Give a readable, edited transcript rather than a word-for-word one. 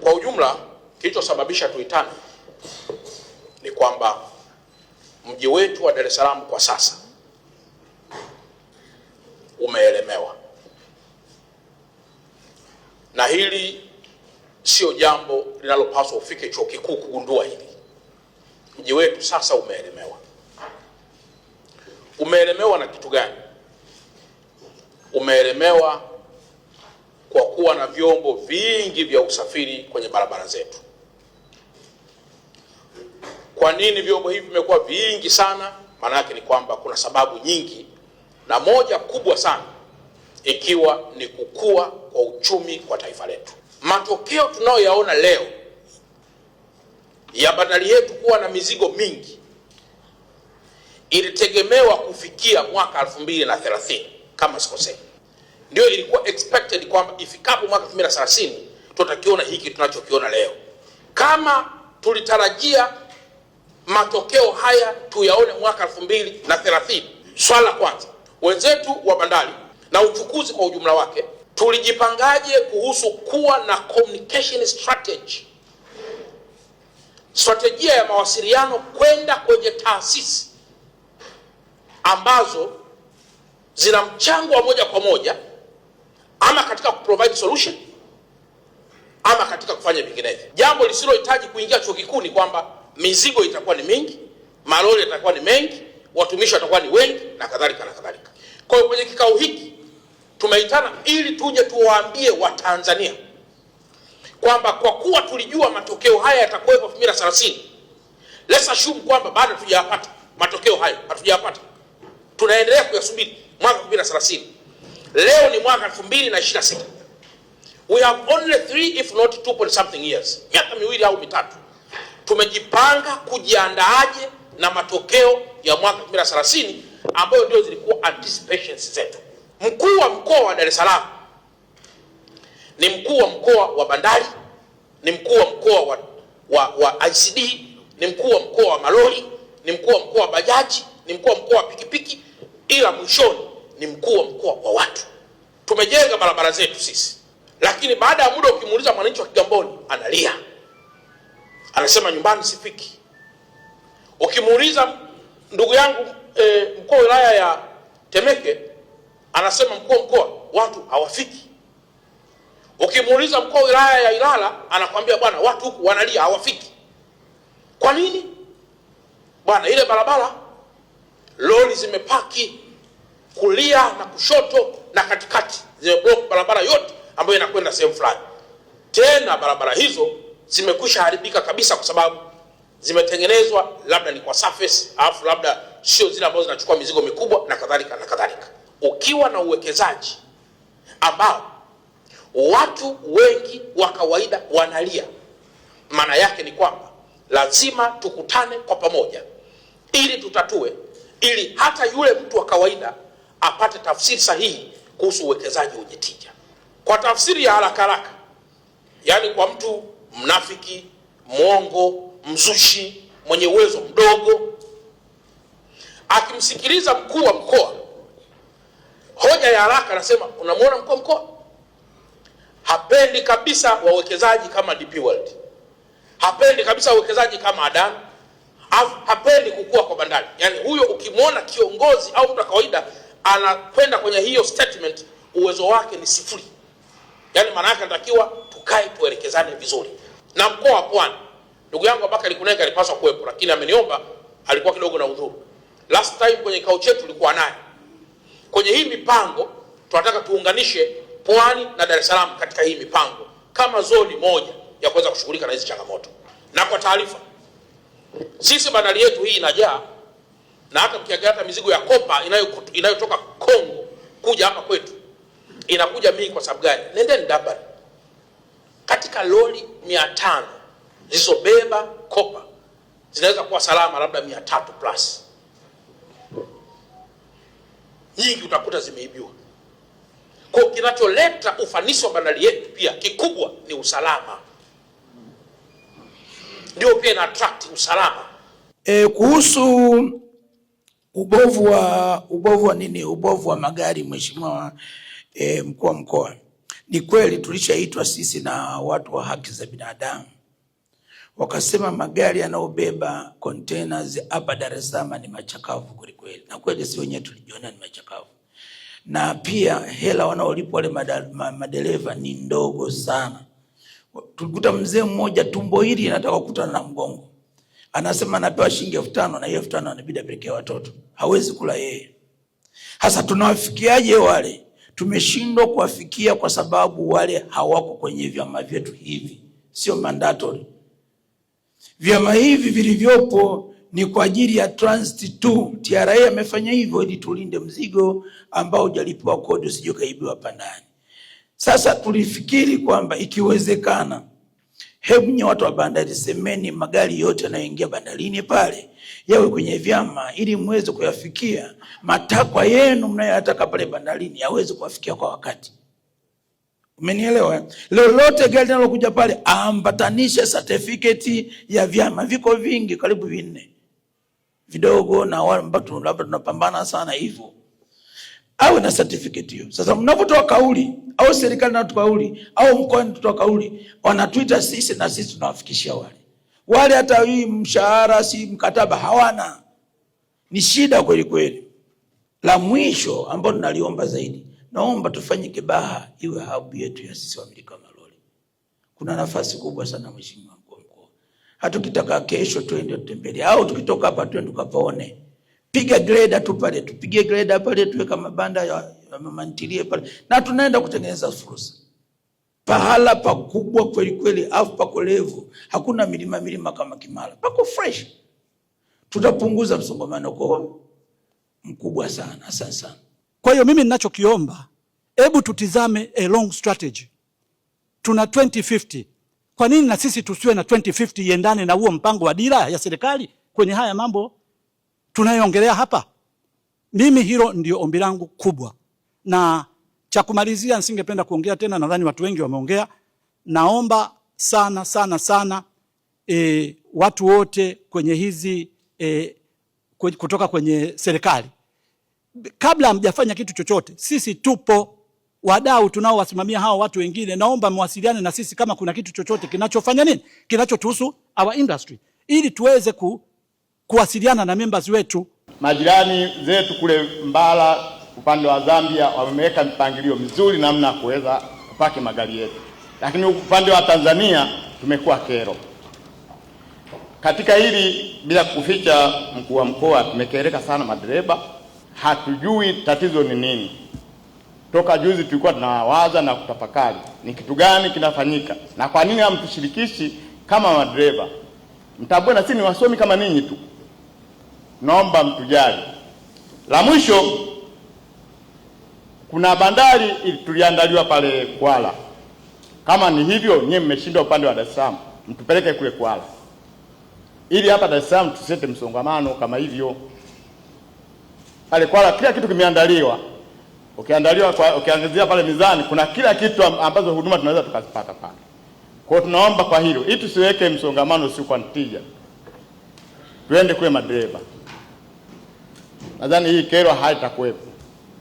Kwa ujumla, kilichosababisha tuitane ni kwamba mji wetu wa Dar es Salaam kwa sasa umeelemewa, na hili sio jambo linalopaswa ufike chuo kikuu kugundua hili. Mji wetu sasa umeelemewa. Umeelemewa na kitu gani? Umeelemewa kwa kuwa na vyombo vingi vya usafiri kwenye barabara zetu. Kwa nini vyombo hivi vimekuwa vingi sana? Maana yake ni kwamba kuna sababu nyingi, na moja kubwa sana ikiwa ni kukua kwa uchumi kwa taifa letu. Matokeo tunayoyaona leo ya bandari yetu kuwa na mizigo mingi ilitegemewa kufikia mwaka 2030 kama sikosei. Ndio ilikuwa expected kwamba ifikapo mwaka 2030 tutakiona hiki tunachokiona leo. Kama tulitarajia matokeo haya tuyaone mwaka 2030, swala kwanza, wenzetu wa bandari na uchukuzi kwa ujumla wake tulijipangaje kuhusu kuwa na communication strategy, strategia ya mawasiliano kwenda kwenye taasisi ambazo zina mchango wa moja kwa moja ama katika kuprovide solution ama katika kufanya vinginevyo. Jambo lisilohitaji kuingia chuo kikuu ni kwamba mizigo itakuwa ni mingi, malori yatakuwa ni mengi, watumishi watakuwa ni wengi na kadhalika na kadhalika. Kwa hiyo kwenye kikao hiki tumeitana ili tuje tuwaambie Watanzania kwamba kwa kuwa tulijua matokeo haya yatakuwepo 2030, let's assume kwamba bado hatujayapata matokeo hayo, hatujayapata, tunaendelea kuyasubiri mwaka 2030. Leo ni mwaka 2026. We have only 3 if not 2 point something years, miaka miwili au mitatu. Tumejipanga kujiandaaje na matokeo ya mwaka 2030 ambayo ndio zilikuwa anticipations zetu. Mkuu wa mkoa wa Dar es Salaam ni mkuu wa mkoa wa bandari, ni mkuu wa mkoa wa ICD, ni mkuu wa mkoa wa malori, ni mkuu wa mkoa wa bajaji, ni mkuu wa mkoa wa pikipiki, ila mwishoni ni mkuu wa mkoa wa watu. Tumejenga barabara zetu sisi, lakini baada ya muda ukimuuliza mwananchi wa Kigamboni analia, anasema nyumbani sifiki. Ukimuuliza ndugu yangu mkuu wa wilaya ya Temeke anasema mkuu wa mkoa watu hawafiki. Ukimuuliza mkuu wa wilaya ya Ilala anakuambia bwana watu huku wanalia hawafiki. Kwa nini? Bwana ile barabara lori zimepaki kulia na kushoto na katikati, zimeblock barabara yote ambayo inakwenda sehemu fulani. Tena barabara hizo zimekwisha haribika kabisa kwa sababu zimetengenezwa labda ni kwa surface, alafu labda sio zile ambazo zinachukua mizigo mikubwa na kadhalika na kadhalika. Ukiwa na uwekezaji ambao watu wengi wa kawaida wanalia, maana yake ni kwamba lazima tukutane kwa pamoja ili tutatue, ili hata yule mtu wa kawaida apate tafsiri sahihi kuhusu uwekezaji wenye tija. Kwa tafsiri ya haraka haraka, yani kwa mtu mnafiki, mwongo, mzushi, mwenye uwezo mdogo, akimsikiliza mkuu wa mkoa, hoja ya haraka anasema unamuona mkuu wa mkoa hapendi kabisa wawekezaji kama DP World, hapendi kabisa wawekezaji kama Adan, hapendi kukua kwa bandari. Yani huyo ukimwona kiongozi au mtu wa kawaida anakwenda kwenye hiyo statement, uwezo wake ni sifuri. Yani maana yake anatakiwa tukae tuelekezane vizuri. Na mkoa wa Pwani, ndugu yangu Abakari Kunenga alipaswa kuwepo, lakini ameniomba, alikuwa kidogo na udhuru. Last time kwenye kikao chetu tulikuwa naye. Kwenye hii mipango tunataka tuunganishe Pwani na Dar es Salaam katika hii mipango kama zoni moja ya kuweza kushughulika na hizi changamoto. Na kwa taarifa, sisi bandari yetu hii inajaa, na hata mkiangalia mizigo ya kopa inayotoka Kongo kuja hapa kwetu inakuja mingi. Kwa sababu gani? Nendeni Durban, katika lori 500 zilizobeba kopa zinaweza kuwa salama labda 300 plus. Nyingi utakuta zimeibiwa. Kwa kinacholeta ufanisi wa bandari yetu pia kikubwa ni usalama. Ndio pia na attract usalama. Kuhusu ubovu wa magari, mheshimiwa mkuu wa mkoa, Ni kweli tulishaitwa sisi na watu wa haki za binadamu, wakasema magari yanayobeba containers hapa Dar es Salaam ni machakavu kweli, na kweli si wenyewe tulijiona ni machakavu, na pia hela wanaolipwa wale madereva ni ndogo sana. Tulikuta mzee mmoja tumbo hili anataka kukutana na mgongo, anasema anapewa shilingi 5,000 na hiyo 5,000 anabidi apelekee watoto, hawezi kula yeye. Hasa tunawafikiaje wale? Tumeshindwa kuwafikia kwa sababu wale hawako kwenye vyama vyetu hivi, sio mandatory. Vyama hivi vilivyopo ni kwa ajili ya transit tu. TRA amefanya hivyo ili tulinde mzigo ambao hujalipiwa kodi usije kaibiwa pandani. Sasa tulifikiri kwamba ikiwezekana, hebu nye watu wa bandari semeni magari yote yanayoingia bandarini pale yawe kwenye vyama ili muweze kuyafikia matakwa yenu mnayotaka pale bandarini yaweze kuwafikia kwa wakati. Umenielewa? Lolote gari linalokuja pale ambatanishe certificate ya vyama. Viko vingi, karibu 4 vidogo, na wale ambao labda tunapambana sana hivyo, awe na certificate hiyo. Sasa mnapotoa kauli au serikali inatoa kauli au mkoa unatoa kauli, wanatuita sisi na sisi tunawafikishia wale hata hii mshahara si mkataba hawana. Ni shida kweli kweli. La mwisho ambalo tunaliomba zaidi, naomba tufanye Kibaha iwe hub yetu ya sisi wamiliki wa malori. Kuna nafasi kubwa sana mheshimiwa mkuu wa mkoa. Hata tukitaka kesho twende tutembelee au tukitoka hapa twende tukapaone. Piga grader tu pale, tupige grader pale, tuweka mabanda ya mamantilie pale, na tunaenda kutengeneza fursa. Pahala pakubwa kweli kweli, afu pako levu. Hakuna milima kama Kimara. Pako fresh. Tutapunguza msongamano kwa mkubwa sana. Asante sana. Kwa hiyo mimi ninachokiomba, hebu tutizame a long strategy. Tuna 2050. Kwa nini na sisi tusiwe na 2050 iendane na huo mpango wa dira ya serikali kwenye haya mambo tunayoongelea hapa? Mimi hilo ndio ombi langu kubwa. Na cha kumalizia, nisingependa kuongea tena, nadhani watu wengi wameongea. Naomba sana watu wote kwenye hizi kutoka kwenye serikali, kabla hamjafanya kitu chochote, sisi tupo wadau tunaowasimamia hao watu wengine. Naomba mwasiliane na sisi kama kuna kitu chochote kinachofanya nini, kinachotuhusu our industry, ili tuweze kuwasiliana na members wetu. Majirani zetu kule Mbala upande wa Zambia wameweka mipangilio mizuri namna kuweza kupaki magari yetu, lakini upande wa Tanzania tumekuwa kero katika hili. Bila kuficha, mkuu wa mkoa, tumekereka sana madereva, hatujui tatizo ni nini. Toka juzi tulikuwa tunawaza na kutafakari ni kitu gani kinafanyika na kwa nini hamtushirikishi kama madereva. Mtambue na sisi ni wasomi kama ninyi tu, naomba mtujali. La mwisho, kuna bandari tuliandaliwa pale Kwala. Kama ni hivyo, nyinyi mmeshinda upande wa Dar es Salaam, mtupeleke kule Kwala, ili hapa Dar es Salaam tusete msongamano kama hivyo. Pale Kwala kila kitu kimeandaliwa. Ukiangazia pale mizani kuna kila kitu ambazo huduma tunaweza tukazipata pale. Kwa hiyo tunaomba kwa hilo, ili tusiweke msongamano usio kwa tija, tuende kule madereva. Nadhani hii kero haitakuwepo.